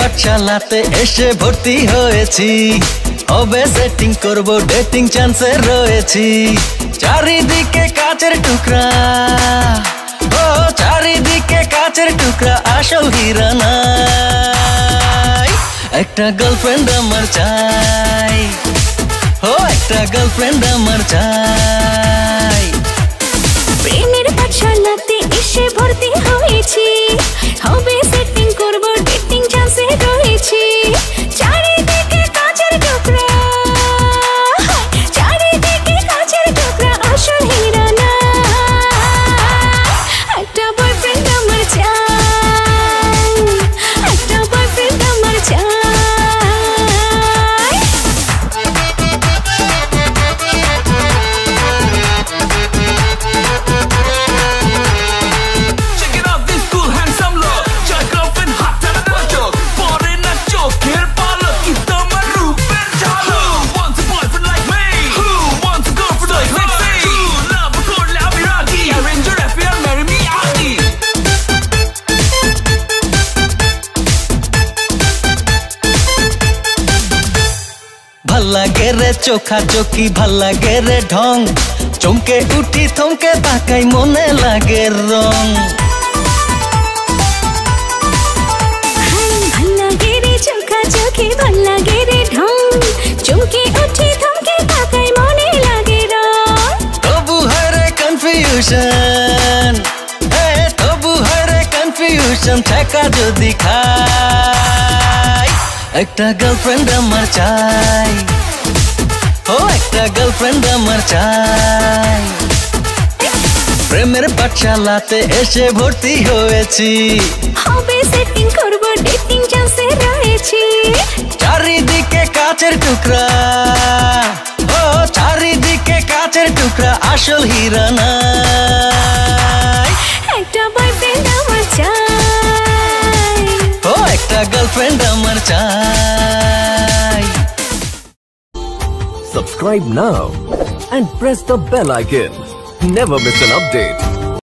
পাঠশালাতে এসে ভর্তি হয়েছি, হবে সেটিং করব, ডেটিং চান্সে রয়েছি। চারিদিকে কাচের টুকরা, ও চারিদিকে কাচের টুকরা, আসল হীরা নাই। একটা গার্লফ্রেন্ড আমার চাই, ও একটা গার্লফ্রেন্ড আমার চাই। প্রেমের পাঠশালাতে এসে ভর্তি হয়েছি, হবে সেটিং করব, ডেটিং চান্সে রয়েছি। চারিদিকে কাচের টুকরা, চারিদিকে কাচের টুকরা, আসল হীরা না। একটা বয়ফ্রেন্ড আমার চাই, একটা বয়ফ্রেন্ড আমার চাই। ভাল লাগে রে চোখা চোখি, ভাল লাগে রে ঢং, চমকে উঠি থমকে তাকাই, মনে লাগে রং। ভাল লাগে রে চোখা চোখি, ভাল লাগে রে ঢং, চমকে উঠি থমকে তাকাই, মনে লাগে রং। তবু হয় রে কনফিউশন, তবু হয় রে কনফিউশন, ঠেকা যদি খাই। একটা গার্লফ্রেন্ড আমার চাই, ও একটা গার্লফ্রেন্ড আমার চাই। প্রেমের পাঠশালাতে এসে ভর্তি হয়েছি, হবে সেটিং করব, ডেটিং চান্সে রয়েছি। চারিদিকে কাচের টুকরা, ও চারিদিকে কাচের টুকরা, আসল হীরা নাই। একটা বয়ফ্রেন্ড আমার চাই, ও একটা গার্লফ্রেন্ড আমার চাই। Subscribe now and press the bell icon. Never miss an update.